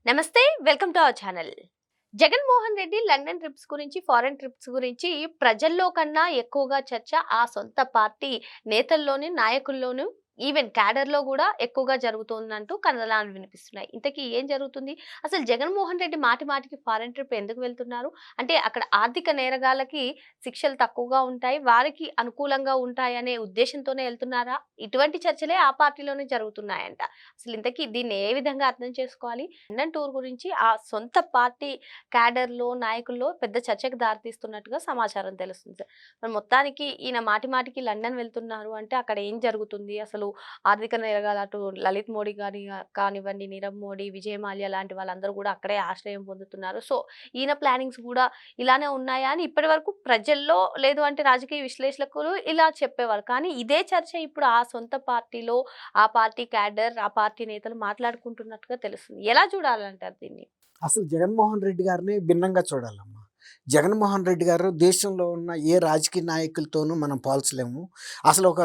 నమస్తే. Welcome to our channel. Jaganmohan Reddy London trips గురించి, foreign trips గురించి ప్రజల్లో కన్నా ఎక్కువగా చర్చ ఆ సొంత పార్టీ నేతల్లోని, నాయకుల్లోనూ, ఈవెన్ క్యాడర్‌లో గూడా ఎక్కువగా జరుగుతుందంటూ కథనాలు వినిపిస్తున్నాయి. ఇంతకీ ఏం జరుగుతుంది? అసలు జగన్మోహన్ రెడ్డి మాటి మాటికి ఫారెన్ ట్రిప్ ఎందుకు వెళ్తున్నారు? అంటే అక్కడ ఆర్థిక నేరగాళ్ళకి శిక్షలు తక్కువగా ఉంటాయి, వారికి అనుకూలంగా ఉంటాయనే ఉద్దేశంతోనే ఎళ్తున్నారా? ఇటువంటి చర్చలే ఆ పార్టీలోనే జరుగుతున్నాయంట. అసలు ఇంతకీ దీన్ని ఏ విధంగా అర్థం చేసుకోవాలి? లండన్ టూర్ గురించి ఆ సొంత పార్టీ క్యాడర్‌లో, నాయకుల్లో పెద్ద చర్చకు దారితీస్తున్నట్టుగా సమాచారం తెలుస్తుంది సార్. మరి మొత్తానికి ఈయన మాటి మాటికి లండన్ వెళ్తున్నారు అంటే అక్కడ ఏం జరుగుతుంది? అసలు ఆర్థిక నేరగాళ్ళు అటు లలిత్ మోడీ గాని కానివ్వండి, నీరవ్ మోడీ, విజయ్ మాల్యా లాంటి వాళ్ళందరూ గూడా అక్కడే ఆశ్రయం పొందుతున్నారు. సో, ఈయన ప్లానింగ్స్ గూడా ఇలానే ఉన్నాయా అని ఇప్పటివరకు ప్రజల్లో లేదు అంటే రాజకీయ విశ్లేషకులు ఇలా చెప్పేవాళ్ళు. కానీ ఇదే చర్చ ఇప్పుడు ఆ సొంత పార్టీలో, ఆ పార్టీ క్యాడర్, ఆ పార్టీ నేతలు మాట్లాడుకుంటున్నట్టుగా తెలుస్తుంది. ఎలా చూడాలంటారు దీన్ని? అసలు జగన్మోహన్ రెడ్డి గారిని భిన్నంగా చూడాలమ్మా. జగన్మోహన్ రెడ్డి గారు దేశంలో ఉన్న ఏ రాజకీయ నాయకులతోనూ మనం పోల్చలేము. అసలు ఒక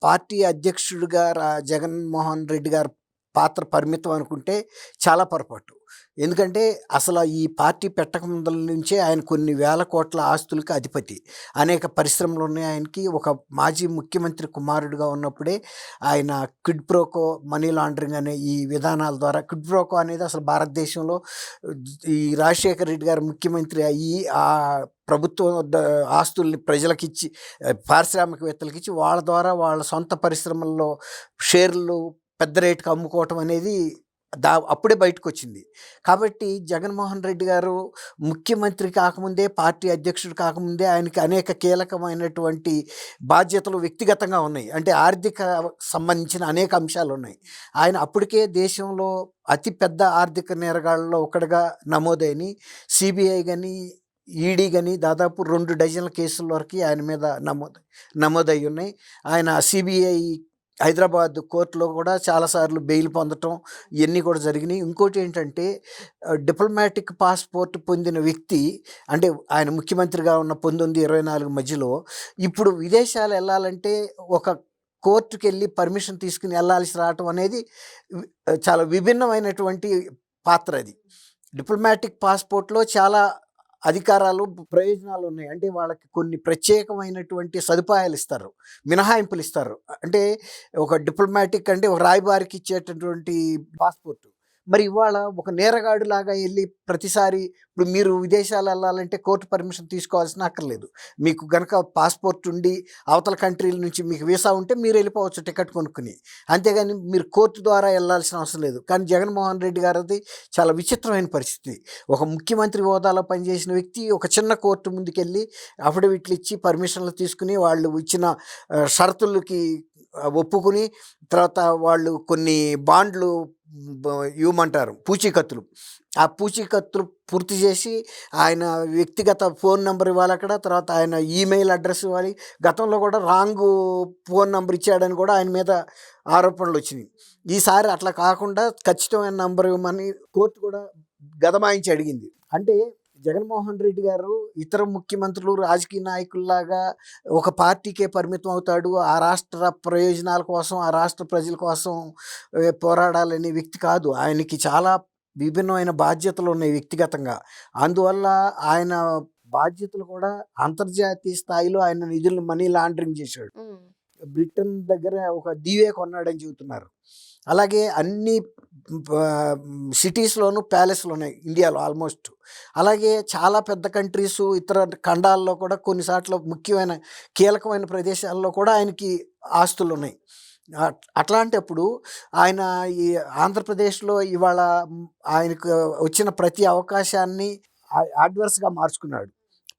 పార్టీ అధ్యక్షుడిగా జగన్మోహన్ రెడ్డి గారి పాత్ర పరిమితం అనుకుంటే చాలా పొరపాటు. ఎందుకంటే అసలు ఈ పార్టీ పెట్టక ముందల నుంచే ఆయన కొన్ని వేల కోట్ల ఆస్తులకి అధిపతి. అనేక పరిశ్రమలు ఉన్నాయి ఆయనకి. ఒక మాజీ ముఖ్యమంత్రి కుమారుడిగా ఉన్నప్పుడే ఆయన క్విడ్ ప్రోకో, మనీ లాండరింగ్ అనే ఈ విధానాల ద్వారా క్విడ్ ప్రోకో అనేది అసలు భారతదేశంలో ఈ రాజశేఖర రెడ్డి గారు ముఖ్యమంత్రి అయ్యి ప్రభుత్వం ఆస్తుల్ని ప్రజలకిచ్చి, పారిశ్రామికవేత్తలకిచ్చి వాళ్ళ ద్వారా వాళ్ళ సొంత పరిశ్రమల్లో షేర్లు పెద్ద రేటుకి అమ్ముకోవటం అనేది అప్పుడే బయటకొచ్చింది. కాబట్టి జగన్మోహన్ రెడ్డి గారు ముఖ్యమంత్రి కాకముందే, పార్టీ అధ్యక్షుడు కాకముందే ఆయనకి అనేక కీలకమైనటువంటి బాధ్యతలు వ్యక్తిగతంగా ఉన్నాయి. అంటే ఆర్థిక సంబంధించిన అనేక అంశాలున్నాయి. ఆయన అప్పటికే దేశంలో అతి పెద్ద ఆర్థిక నేరగాళ్ళలో ఒకడుగా నమోదైనయి. సిబిఐ గాని, ఈడీ గాని దాదాపు 2 డజన్ల కేసుల వరకి ఆయన మీద నమోదయ్యున్నాయి. ఆయన సిబిఐ హైదరాబాద్ కోర్టులో కూడా చాలాసార్లు బెయిల్ పొందటం ఇవన్నీ కూడా జరిగినాయి. ఇంకోటేంటంటే డిప్లొమాటిక్ పాస్‌పోర్ట్ పొందిన వ్యక్తి, అంటే ఆయన ముఖ్యమంత్రిగా ఉన్న 19, 24 మధ్యలో ఇప్పుడు విదేశాలు ఎళ్ళాలంటే ఒక కోర్టుకెళ్ళి పర్మిషన్ తీసుకొని ఎళ్ళాల్సి రావటం అనేది చాలా విభిన్నమైనటువంటి పాత్ర అది. డిప్లొమాటిక్ పాస్‌పోర్ట్‌లో చాలా అధికారాలు, ప్రయోజనాలు ఉన్నాయి. అంటే వాళ్ళకి కొన్ని ప్రత్యేకమైనటువంటి సదుపాయాలు ఇస్తారు. మినహాయింపులు ఇస్తారు. అంటే ఒక డిప్లొమాటిక్ అంటే ఒక రాయబారికి ఇచ్చేటటువంటి పాస్‌పోర్ట్. మరి ఇవాళ ఒక నేరగాడులాగా ఎళ్లి ప్రతిసారి ఇప్పుడు మీరు విదేశాలు ఎళ్ళాలంటే కోర్ట్ పర్మిషన్ తీసుకోవాల్సిన అక్కర్లేదు. మీకు గనక పాస్‌పోర్ట్ ఉండి అవతల కంట్రీల నుంచి మీకు వీసా ఉంటే మీరు వెళ్ళిపోవచ్చు టికెట్ కొనుక్కొని. అంతేగాని మీరు కోర్టు ద్వారా ఎళ్ళాల్సిన అవసరం లేదు. కానీ జగన్మోహన్ రెడ్డి గారిది చాలా విచిత్రమైన పరిస్థితి. ఒక ముఖ్యమంత్రి హోదాలో పనిచేసిన వ్యక్తి ఒక చిన్న కోర్టు ముందుకెళ్ళి అఫిడవిట్లు ఇచ్చి పర్మిషన్లు తీసుకుని వాళ్ళు ఇచ్చిన షరతులకి ఒప్పుకుని, తర్వాత వాళ్ళు కొన్ని బాండ్లు ఇవ్వమంటారు పూచీకత్తులు. ఆ పూచీకత్తులు పూర్తి చేసి ఆయన వ్యక్తిగత ఫోన్ నంబర్ ఇవ్వాలక్కడ. తర్వాత ఆయన ఈమెయిల్ అడ్రస్ ఇవ్వాలి. గతంలో కూడా రాంగు ఫోన్ నంబర్ ఇచ్చాడని కూడా ఆయన మీద ఆరోపణలొచ్చినాయి. ఈసారి అట్లా కాకుండా ఖచ్చితమైన నంబర్ ఇవ్వమని కోర్టు కూడా గదమాయించి అడిగింది. అంటే జగన్మోహన్ రెడ్డి గారు ఇతర ముఖ్యమంత్రులు, రాజకీయ నాయకుల్లాగా ఒక పార్టీకే పరిమితం అవుతాడు. ఆ రాష్ట్ర ప్రయోజనాల కోసం, ఆ రాష్ట్ర ప్రజల కోసం పోరాడాలనే వ్యక్తి కాదు. ఆయనకి చాలా విభిన్నమైన బాధ్యతలున్నాయి వ్యక్తిగతంగా. అందువల్ల ఆయన బాధ్యతలు కూడా అంతర్జాతీయ స్థాయిలో ఆయన నిధులను మనీ లాండరింగ్ చేశాడు. హ్మ్. బ్రిటన్ దగ్గర ఒక దీవే కొన్నాడని చెబుతున్నారు. అలాగే అన్ని సిటీస్‌లోనూ ప్యాలెస్‌లున్నాయి ఇండియాలో ఆల్మోస్ట్. అలాగే చాలా పెద్ద కంట్రీసు, ఇతర ఖండాల్లో కూడా కొన్నిసార్లు ముఖ్యమైన, కీలకమైన ప్రదేశాల్లో కూడా ఆయనకి ఆస్తులున్నాయి. అట్లాంటప్పుడు ఆయన ఈ ఆంధ్రప్రదేశ్‌లో ఇవాళ ఆయనకు వచ్చిన ప్రతి అవకాశాన్ని అడ్వర్స్‌గా మార్చుకున్నాడు.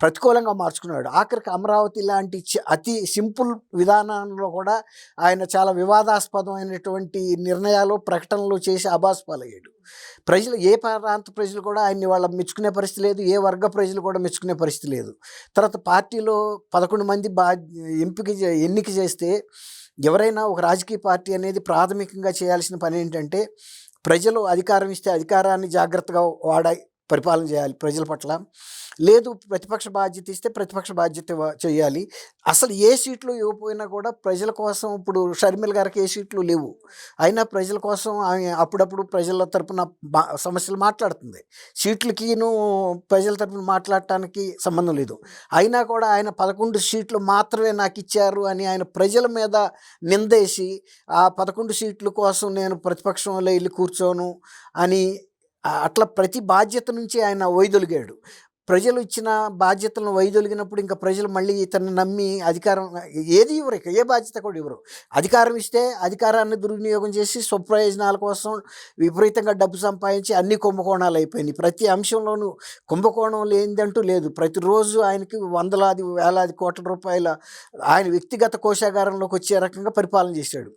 ప్రతికూలంగా మార్చుకున్నాడు. ఆఖరికి అమరావతి లాంటి అతి సింపుల్ విధానంలో కూడా ఆయన చాలా వివాదాస్పదమైనటువంటి నిర్ణయాలు, ప్రకటనలు చేసి అబాస్పాలయ్యాడు. ప్రజలు ఏ ప్రాంత ప్రజలు కూడా ఆయన్ని వాళ్ళ మెచ్చుకునే పరిస్థితి లేదు. ఏ వర్గ ప్రజలు కూడా మెచ్చుకునే పరిస్థితి లేదు. తర్వాత పార్టీలో 11 మంది ఎన్నిక చేస్తే ఎవరైనా ఒక రాజకీయ పార్టీ అనేది ప్రాథమికంగా చేయాల్సిన పనేంటంటే ప్రజలు అధికారం ఇస్తే అధికారాన్ని జాగ్రత్తగా పరిపాలన చేయాలి ప్రజల పట్ల. లేదు ప్రతిపక్ష బాధ్యత ఇస్తే ప్రతిపక్ష బాధ్యత చేయాలి. అసలు ఏ సీట్లు ఇవ్వకపోయినా కూడా ప్రజల కోసం ఇప్పుడు షర్మిల గారికి ఏ సీట్లు లేవు. అయినా ప్రజల కోసం ఆమె అప్పుడప్పుడు ప్రజల తరపున సమస్యలు మాట్లాడుతుంది. సీట్లకిను ప్రజల తరపున మాట్లాడటానికి సంబంధం లేదు. అయినా కూడా ఆయన 11 సీట్లు మాత్రమే నాకు ఇచ్చారు అని ఆయన ప్రజల మీద నిందేసి ఆ 11 సీట్ల కోసం నేను ప్రతిపక్షంలో వెళ్ళి కూర్చోను అని అట్లా ప్రతి బాధ్యత నుంచి ఆయన వైదొలిగాడు. ప్రజలు ఇచ్చిన బాధ్యతలను వైదొలిగినప్పుడు ఇంకా ప్రజలు మళ్ళీ ఇతన్ని నమ్మి అధికారం ఏది ఇవ్వరు, ఇక ఏ బాధ్యత కూడా ఇవ్వరు. అధికారం ఇస్తే అధికారాన్ని దుర్వినియోగం చేసి స్వప్రయోజనాల కోసం విపరీతంగా డబ్బు సంపాదించి అన్ని కుంభకోణాలు అయిపోయినాయి. ప్రతి అంశంలోనూ కుంభకోణం లేనిదంటూ లేదు. ప్రతిరోజు ఆయనకి వందలాది వేలాది కోట్ల రూపాయల ఆయన వ్యక్తిగత కోశాగారంలోకి వచ్చే రకంగా పరిపాలన చేశాడు.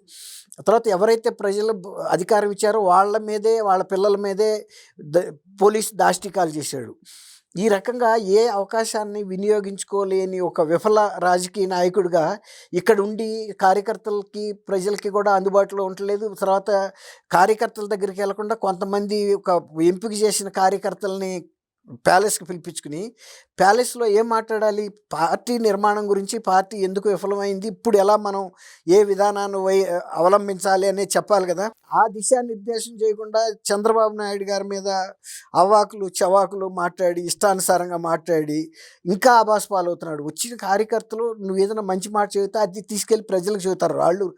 తర్వాత ఎవరైతే ప్రజలు అధికారం ఇచ్చారో వాళ్ళ మీదే వాళ్ళ పిల్లల మీదే పోలీసు దాష్టికాలు చేశాడు. ఈ రకంగా ఏ అవకాశాన్ని వినియోగించుకోలేని ఒక విఫల రాజకీయ నాయకుడిగా ఇక్కడ ఉండి కార్యకర్తలకి ప్రజలకి కూడా అందుబాటులో ఉండలేదు. తర్వాత కార్యకర్తల దగ్గరికి వెళ్లకుండా కొంతమంది ఒక ఎంపిక చేసిన కార్యకర్తల్ని ప్యాలెస్కి పిలిపించుకుని ప్యాలెస్లో ఏం మాట్లాడాలి, పార్టీ నిర్మాణం గురించి, పార్టీ ఎందుకు విఫలమైంది, ఇప్పుడు ఎలా మనం ఏ విధానాన్ని అవలంబించాలి అనేది చెప్పాలి కదా. ఆ దిశానిర్దేశం చేయకుండా చంద్రబాబు నాయుడు గారి మీద అవాకులు చవాకులు మాట్లాడి ఇష్టానుసారంగా మాట్లాడి ఇంకా ఆభాస్ పాలవుతున్నాడు. వచ్చిన కార్యకర్తలు నువ్వు ఏదైనా మంచి మాట చెబితే అది తీసుకెళ్ళి ప్రజలకు చెబుతారు. వాళ్ళు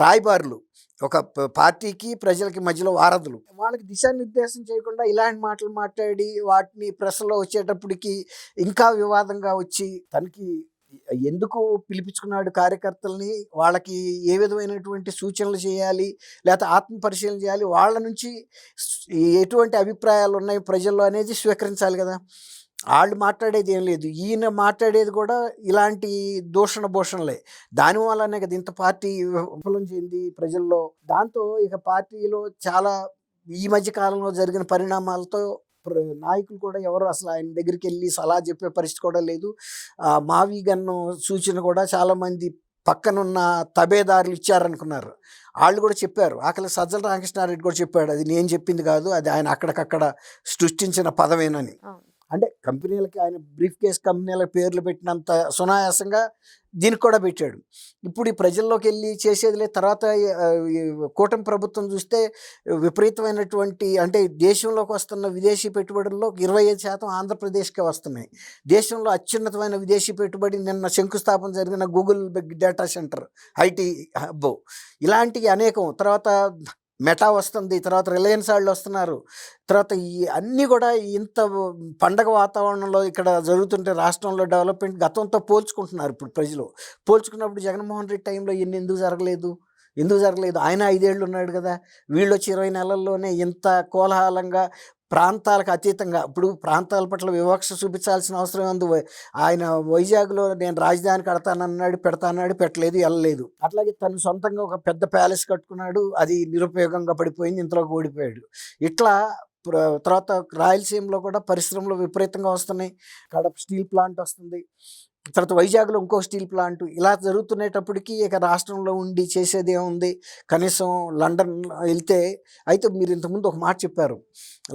రాయబారులు, ఒక పార్టీకి ప్రజలకి మధ్యలో వారధులు. వాళ్ళకి దిశానిర్దేశం చేయకుండా ఇలాంటి మాటలు మాట్లాడి వాటిని ప్రెస్లో వచ్చేటప్పటికి ఇంకా వివాదంగా వచ్చి తనకి ఎందుకు పిలిపించుకున్నాడు కార్యకర్తల్ని, వాళ్ళకి ఏ విధమైనటువంటి సూచనలు చేయాలి, లేకపోతే ఆత్మ పరిశీలన చేయాలి, వాళ్ళ నుంచి ఎటువంటి అభిప్రాయాలు ఉన్నాయి ప్రజల్లో అనేది స్వీకరించాలి కదా. వాళ్ళు మాట్లాడేది ఏం లేదు. ఈయన మాట్లాడేది కూడా ఇలాంటి దూషణ భూషణలే. దానివల్లనే కదా ఇంత పార్టీ విఫలం చెంది ప్రజల్లో. దాంతో ఇక పార్టీలో చాలా ఈ మధ్య కాలంలో జరిగిన పరిణామాలతో నాయకులు కూడా ఎవరు అసలు ఆయన దగ్గరికి వెళ్ళి సలహా చెప్పే పరిస్థితి కూడా లేదు. మావి గన్ను సూచన కూడా చాలామంది పక్కనున్న తబేదారులు ఇచ్చారనుకున్నారు. వాళ్ళు కూడా చెప్పారు. ఆఖరి సజ్జల రామకృష్ణారెడ్డి కూడా చెప్పాడు, అది నేను చెప్పింది కాదు, అది ఆయన అక్కడికక్కడ సృష్టించిన పదమేనని. అంటే కంపెనీలకి ఆయన బ్రీఫ్ కేస్ కంపెనీలకు పేర్లు పెట్టినంత సునాయాసంగా దీనికి కూడా పెట్టాడు. ఇప్పుడు ఈ ప్రజల్లోకి వెళ్ళి చేసేది లేదు. తర్వాత కూటమి ప్రభుత్వం చూస్తే విపరీతమైనటువంటి అంటే దేశంలోకి వస్తున్న విదేశీ పెట్టుబడుల్లో 25% ఆంధ్రప్రదేశ్కే వస్తున్నాయి. దేశంలో అత్యున్నతమైన విదేశీ పెట్టుబడి నిన్న శంకుస్థాపన జరిగిన Google big data centre, IT hub, ఇలాంటివి అనేకం. తర్వాత మెటా వస్తుంది, తర్వాత రిలయన్స్ వాళ్ళు వస్తున్నారు. తర్వాత ఈ అన్నీ కూడా ఇంత పండగ వాతావరణంలో ఇక్కడ జరుగుతుంటే రాష్ట్రంలో డెవలప్మెంట్ గతంతో పోల్చుకుంటున్నారు ఇప్పుడు ప్రజలు. పోల్చుకున్నప్పుడు జగన్మోహన్ రెడ్డి టైంలో ఎందుకు జరగలేదు? ఆయన 5 ఏళ్ళు ఉన్నాడు కదా. వీళ్ళు వచ్చి 20 నెలల్లోనే ఇంత కోలాహలంగా ప్రాంతాలకు అతీతంగా, ఇప్పుడు ప్రాంతాల పట్ల వివక్ష చూపించాల్సిన అవసరం ఉంది. ఆయన వైజాగ్లో నేను రాజధాని కడతానన్నాడు, పెట్టలేదు, వెళ్ళలేదు. అట్లాగే తను సొంతంగా ఒక పెద్ద ప్యాలెస్ కట్టుకున్నాడు, అది నిరుపయోగంగా పడిపోయింది, ఇంతలోకి ఓడిపోయాడు. ఇట్లా తర్వాత రాయలసీమలో కూడా పరిశ్రమలు విపరీతంగా వస్తున్నాయి. కడప స్టీల్ ప్లాంట్ వస్తుంది, తర్వాత వైజాగ్లో ఇంకో స్టీల్ ప్లాంట్. ఇలా జరుగుతునేటప్పటికీ ఇక రాష్ట్రంలో ఉండి చేసేది ఏముంది, కనీసం లండన్ వెళ్తే. అయితే మీరు ఇంతకుముందు ఒక మాట చెప్పారు,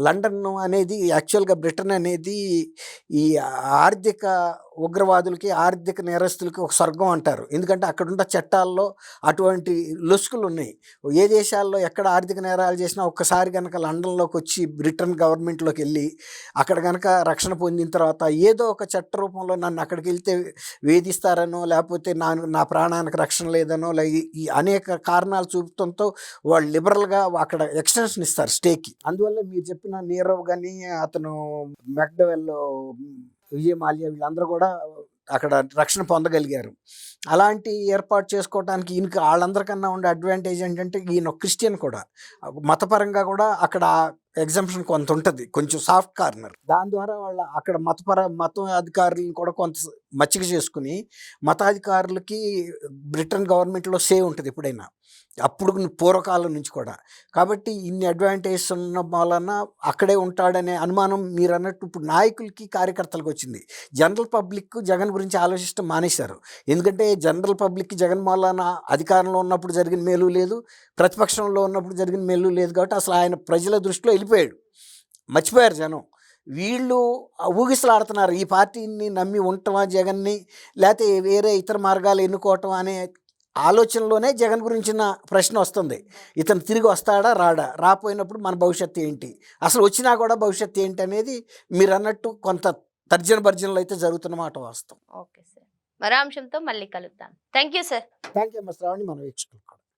లండన్ అనేది యాక్చువల్గా బ్రిటన్ అనేది ఈ ఆర్థిక ఉగ్రవాదులకి, ఆర్థిక నేరస్తులకి ఒక స్వర్గం అంటారు. ఎందుకంటే అక్కడున్న చట్టాల్లో అటువంటి లొసుకులు ఉన్నాయి. ఏ దేశాల్లో ఎక్కడ ఆర్థిక నేరాలు చేసినా ఒక్కసారి కనుక లండన్లోకి వచ్చి బ్రిటన్ గవర్నమెంట్లోకి వెళ్ళి అక్కడ కనుక రక్షణ పొందిన తర్వాత ఏదో ఒక చట్ట రూపంలో నన్ను అక్కడికి వెళ్తే వేధిస్తారనో, లేకపోతే నా ప్రాణానికి రక్షణ లేదనో, ఈ అనేక కారణాలు చూపడంతో వాళ్ళు లిబరల్గా అక్కడ ఎక్స్టెన్షన్ ఇస్తారు స్టేకి. అందువల్ల మీరు చెప్పిన నీరవ్ కానీ, అతను మెక్డవెల్, విజయ్ మాల్యా, వీళ్ళందరూ కూడా అక్కడ రక్షణ పొందగలిగారు. అలాంటి ఏర్పాటు చేసుకోవడానికి ఈయనకి వాళ్ళందరికన్నా ఉండే అడ్వాంటేజ్ ఏంటంటే ఈయన క్రిస్టియన్ కూడా, మతపరంగా కూడా అక్కడ ఎగ్జంప్షన్ కొంత ఉంటుంది, కొంచెం సాఫ్ట్ కార్నర్. దాని ద్వారా వాళ్ళ అక్కడ మతం అధికారులను కూడా కొంత మచ్చిక చేసుకుని, మతాధికారులకి బ్రిటన్ గవర్నమెంట్లో సేవ్ ఉంటుంది ఎప్పుడైనా, అప్పుడు పూర్వకాలం నుంచి కూడా. కాబట్టి ఇన్ని అడ్వాంటేజెస్ ఉన్న వలన అక్కడే ఉంటాడనే అనుమానం మీరు అన్నట్టు ఇప్పుడు నాయకులకి కార్యకర్తలకు వచ్చింది. జనరల్ పబ్లిక్ జగన్ గురించి ఆలోచించడం మానేశారు. ఎందుకంటే జనరల్ పబ్లిక్కి జగన్ వలన అధికారంలో ఉన్నప్పుడు జరిగిన మేలు లేదు, ప్రతిపక్షంలో ఉన్నప్పుడు జరిగిన మేలు లేదు. కాబట్టి అసలు ఆయన ప్రజల దృష్టిలో వెళ్ళిపోయాడు, మర్చిపోయారు జనం. వీళ్ళు ఊగిసలాడుతున్నారు. ఈ పార్టీని నమ్మి ఉండటమా జగన్‌ని, లేతే వేరే ఇతర మార్గాలు ఎన్నుకోవటం అనే ఆలోచనలోనే జగన్ గురించిన ప్రశ్న వస్తుంది. ఇతను తిరిగి వస్తాడా? రాడా? రాపోయినప్పుడు మన భవిష్యత్తు ఏంటి? అసలు వచ్చినా కూడా భవిష్యత్తు ఏంటనేది మీరన్నట్టు కొంత తర్జన భర్జనలు అయితే జరుగుతున్న మాట వాస్తవం. Okay sir. మరో అంశంతో మళ్ళీ కలుద్దాం. Thank you sir. Thank you అమ్మ శ్రావణి. మన వీక్షకులకు కూడా.